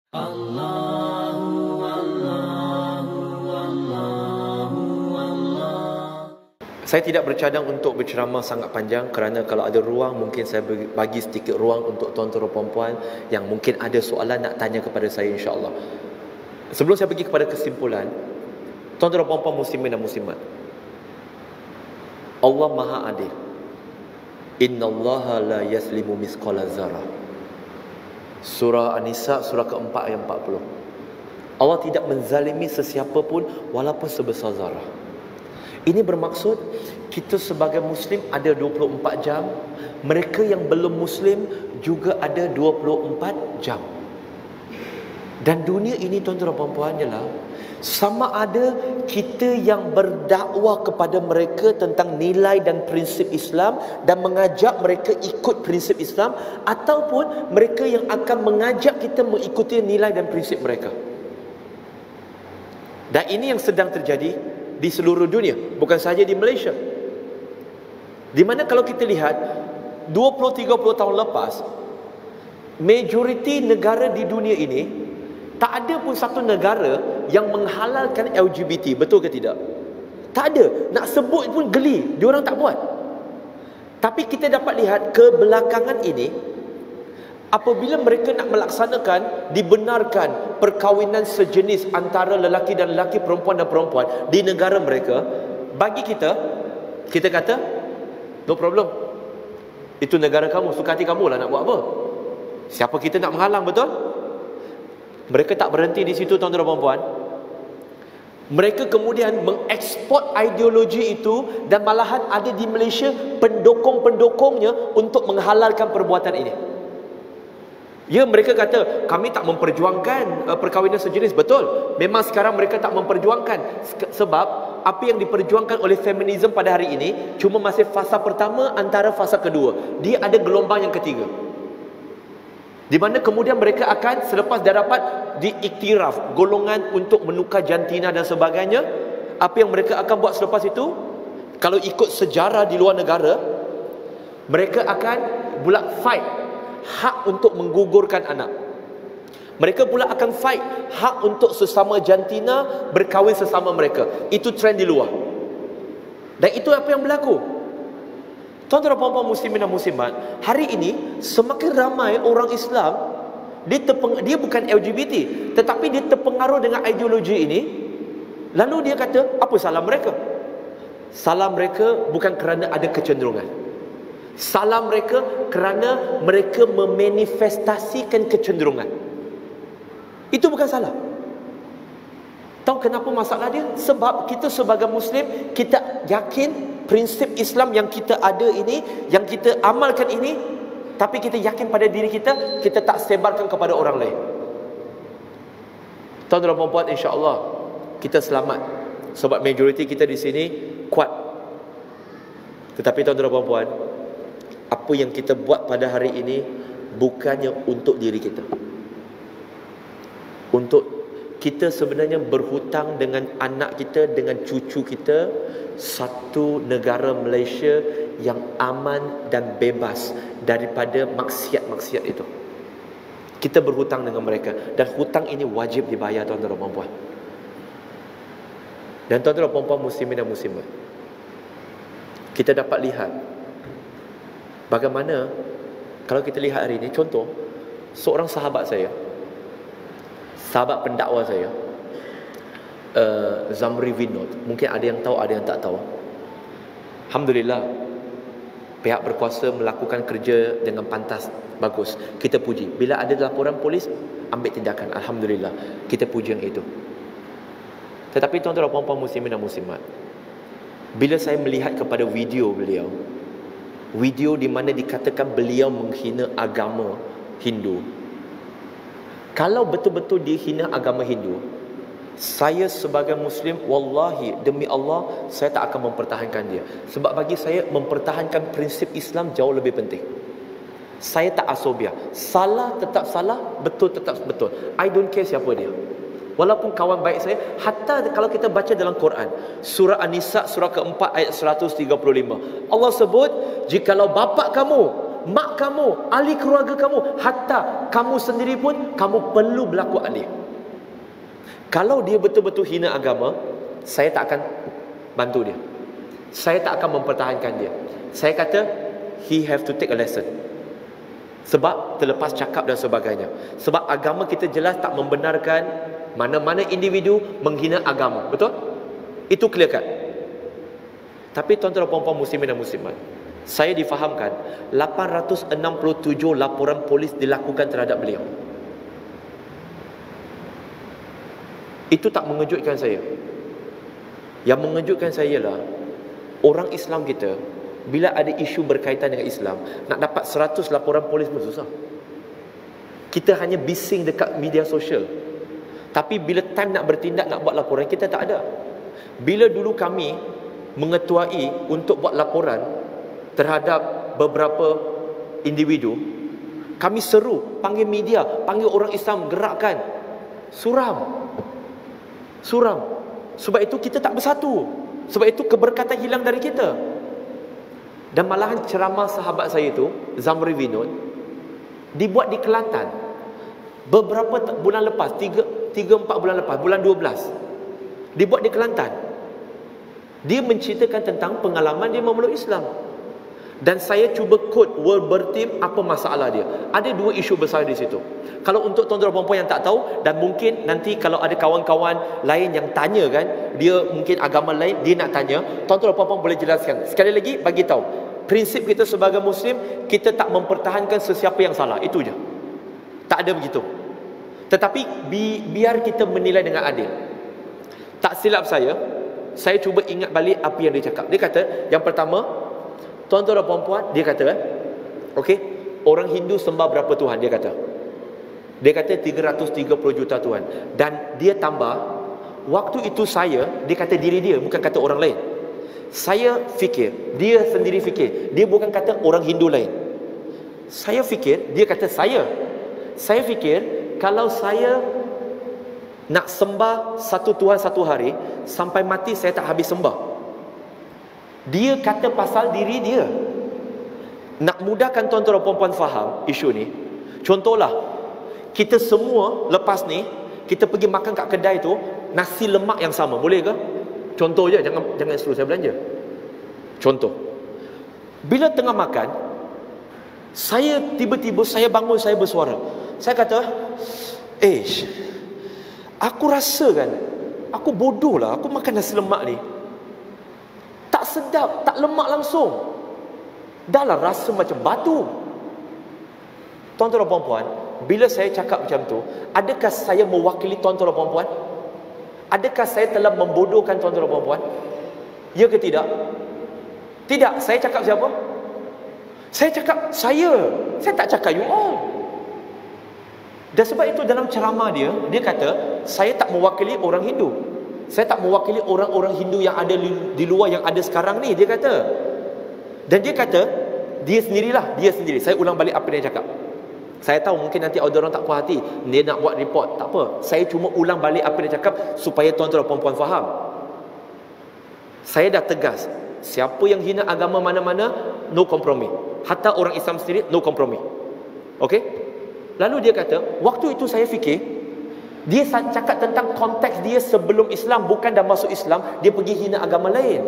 Allahu Allahu Allahu Allah. Saya tidak bercadang untuk berceramah sangat panjang kerana kalau ada ruang mungkin saya bagi sedikit ruang untuk tuan-tuan dan puan-puan yang mungkin ada soalan nak tanya kepada saya, insya-Allah. Sebelum saya pergi kepada kesimpulan, tuan-tuan dan puan-puan muslimin dan muslimat, Allah Maha Adil. Innallaha la yaslimu misqala zarrah. Surah An-Nisa surah keempat ayat 40. Allah tidak menzalimi sesiapa pun walaupun sebesar zarah. Ini bermaksud kita sebagai muslim ada 24 jam, mereka yang belum muslim juga ada 24 jam. Dan dunia ini tuan-tuan dan puan-puan ialah sama ada kita yang berdakwah kepada mereka tentang nilai dan prinsip Islam dan mengajak mereka ikut prinsip Islam, ataupun mereka yang akan mengajak kita mengikuti nilai dan prinsip mereka. Dan ini yang sedang terjadi di seluruh dunia, bukan sahaja di Malaysia. Di mana kalau kita lihat 20-30 tahun lepas, majoriti negara di dunia ini tak ada pun satu negara yang menghalalkan LGBT. Betul ke tidak? Tak ada. Nak sebut pun geli, diorang tak buat. Tapi kita dapat lihat kebelakangan ini, apabila mereka nak melaksanakan, dibenarkan perkahwinan sejenis antara lelaki dan lelaki, perempuan dan perempuan di negara mereka, bagi kita kata no problem, itu negara kamu, suka hati kamu lah nak buat apa. Siapa kita nak menghalang, betul? Mereka tak berhenti di situ, tuan-tuan dan puan-puan. Mereka kemudian mengeksport ideologi itu, dan malahan ada di Malaysia pendukung-pendukungnya untuk menghalalkan perbuatan ini. Ya, mereka kata kami tak memperjuangkan perkahwinan sejenis. Betul, memang sekarang mereka tak memperjuangkan, sebab apa yang diperjuangkan oleh feminisme pada hari ini cuma masih fasa pertama antara fasa kedua. Dia ada gelombang yang ketiga, di mana kemudian mereka akan, selepas dah dapat diiktiraf golongan untuk menukar jantina dan sebagainya, apa yang mereka akan buat selepas itu? Kalau ikut sejarah di luar negara, mereka akan pula fight hak untuk menggugurkan anak. Mereka pula akan fight hak untuk sesama jantina berkahwin sesama mereka. Itu trend di luar. Dan itu apa yang berlaku. Tuan-tuan dan puan-puan muslimin dan muslimat, hari ini semakin ramai orang Islam, dia bukan LGBT, tetapi dia terpengaruh dengan ideologi ini. Lalu dia kata, apa salah mereka? Salah mereka bukan kerana ada kecenderungan. Salah mereka kerana mereka memanifestasikan kecenderungan. Itu bukan salah. Tahu kenapa masalah dia? Sebab kita sebagai Muslim, kita yakin prinsip Islam yang kita ada ini, yang kita amalkan ini, tapi kita yakin pada diri kita, kita tak sebarkan kepada orang lain. Tuan-tuan dan puan-puan, insya-Allah kita selamat, sebab majoriti kita di sini kuat. Tetapi tuan-tuan dan puan-puan, apa yang kita buat pada hari ini bukannya untuk diri kita. Untuk kita sebenarnya berhutang dengan anak kita, dengan cucu kita, satu negara Malaysia yang aman dan bebas daripada maksiat-maksiat itu. Kita berhutang dengan mereka, dan hutang ini wajib dibayar, tuan-tuan dan puan-puan. Dan tuan-tuan dan puan-puan muslimin dan muslimat, kita dapat lihat bagaimana, kalau kita lihat hari ini, contoh seorang sahabat saya, sahabat pendakwa saya, Zamri Vinod. Mungkin ada yang tahu, ada yang tak tahu. Alhamdulillah, pihak berkuasa melakukan kerja dengan pantas, bagus, kita puji. Bila ada laporan polis, ambil tindakan, Alhamdulillah, kita puji yang itu. Tetapi tuan-tuan dan puan-puan muslimin dan muslimat, bila saya melihat kepada video beliau, video di mana dikatakan beliau menghina agama Hindu, kalau betul-betul dia hina agama Hindu, saya sebagai Muslim, wallahi, demi Allah, saya tak akan mempertahankan dia. Sebab bagi saya, mempertahankan prinsip Islam jauh lebih penting. Saya tak asobiah. Salah tetap salah, betul tetap betul. I don't care siapa dia. Walaupun kawan baik saya, hatta kalau kita baca dalam Quran, surah An-Nisa surah keempat ayat 135, Allah sebut, jikalau bapa kamu mak kamu, ahli keluarga kamu, hatta kamu sendiri pun kamu perlu berlaku adil. Kalau dia betul-betul hina agama, saya tak akan bantu dia. Saya tak akan mempertahankan dia. Saya kata he have to take a lesson. Sebab terlepas cakap dan sebagainya. Sebab agama kita jelas tak membenarkan mana-mana individu menghina agama. Betul? Itu clear cut. Tapi tuan-tuan dan puan-puan muslimin dan muslimat, saya difahamkan 867 laporan polis dilakukan terhadap beliau. Itu tak mengejutkan saya. Yang mengejutkan saya ialah orang Islam kita, bila ada isu berkaitan dengan Islam, nak dapat 100 laporan polis pun susah. Kita hanya bising dekat media sosial. Tapi bila time nak bertindak, nak buat laporan, kita tak ada. Bila dulu kami mengetuai untuk buat laporan terhadap beberapa individu, kami seru, panggil media, panggil orang Islam, gerakkan. Suram. Sebab itu kita tak bersatu. Sebab itu keberkatan hilang dari kita. Dan malahan ceramah sahabat saya itu, Zamri Vinod, dibuat di Kelantan beberapa bulan lepas, 3-4 bulan lepas, bulan 12, dibuat di Kelantan. Dia menceritakan tentang pengalaman dia memeluk Islam. Dan saya cuba quote word bertim apa masalah dia. Ada dua isu besar di situ. Kalau untuk tuan-tuan dan puan-puan yang tak tahu, dan mungkin nanti kalau ada kawan-kawan lain yang tanya kan, dia mungkin agama lain, dia nak tanya, tuan-tuan dan puan-puan boleh jelaskan. Sekali lagi bagi tahu, prinsip kita sebagai Muslim, kita tak mempertahankan sesiapa yang salah. Itu je. Tak ada begitu. Tetapi biar kita menilai dengan adil. Tak silap saya cuba ingat balik apa yang dia cakap. Dia kata, yang pertama, tuan-tuan dan puan-puan, dia kata, okey, orang Hindu sembah berapa Tuhan? Dia kata 330 juta Tuhan. Dan dia tambah, waktu itu dia kata diri dia, bukan kata orang lain. Saya fikir, dia sendiri fikir, dia bukan kata orang Hindu lain. Saya fikir, dia kata saya fikir, kalau saya nak sembah satu Tuhan satu hari, sampai mati saya tak habis sembah. Dia kata pasal diri dia. Nak mudahkan tuan-tuan dan puan-puan faham isu ni, contohlah, kita semua lepas ni, kita pergi makan kat kedai tu, nasi lemak yang sama, boleh ke? Contoh je, jangan suruh saya belanja. Contoh, bila tengah makan, saya tiba-tiba saya bangun, saya bersuara. Saya kata, aku rasa kan, aku bodoh lah, aku makan nasi lemak ni tak sedap, tak lemak langsung, dah lah rasa macam batu. Tuan-tuan dan puan-puan, bila saya cakap macam tu, adakah saya mewakili tuan-tuan dan puan-puan? Adakah saya telah membodohkan tuan-tuan dan puan-puan? Ya ke tidak? Tidak. Saya cakap siapa? Saya cakap saya tak cakap you all. Dan sebab itu dalam ceramah dia kata, saya tak mewakili orang Hindu, saya tak mewakili orang-orang Hindu yang ada di luar, yang ada sekarang ni, dia kata. Dan dia kata, dia sendiri. Saya ulang balik apa dia cakap. Saya tahu mungkin nanti ada orang tak puas hati, dia nak buat report, tak apa. Saya cuma ulang balik apa dia cakap supaya tuan-tuan dan puan-puan faham. Saya dah tegas, siapa yang hina agama mana-mana, no kompromi. Hatta orang Islam sendiri, no kompromi. Okey? Lalu dia kata, waktu itu saya fikir, dia cakap tentang konteks dia sebelum Islam, bukan dah masuk Islam, dia pergi hina agama lain.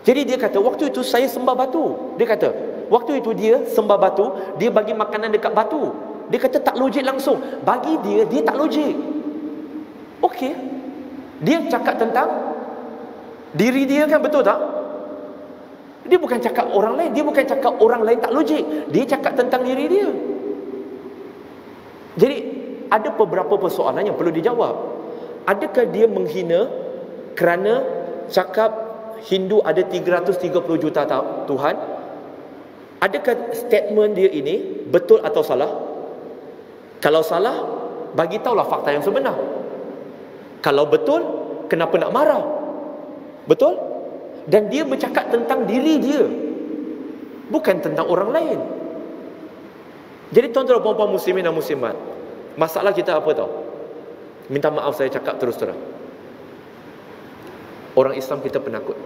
Jadi dia kata, waktu itu saya sembah batu. Dia kata, waktu itu dia sembah batu, dia bagi makanan dekat batu. Dia kata tak logik langsung. Bagi dia tak logik. Okey. Dia cakap tentang diri dia kan, betul tak? Dia bukan cakap orang lain, dia bukan cakap orang lain tak logik. Dia cakap tentang diri dia. Jadi ada beberapa persoalan yang perlu dijawab. Adakah dia menghina kerana cakap Hindu ada 330 juta Tuhan? Adakah statement dia ini betul atau salah? Kalau salah, bagi tahulah fakta yang sebenar. Kalau betul, kenapa nak marah? Betul? Dan dia bercakap tentang diri dia, bukan tentang orang lain. Jadi tuan-tuan dan puan-puan muslimin dan muslimat, masalah kita apa tahu? Minta maaf saya cakap terus terang, orang Islam kita penakut.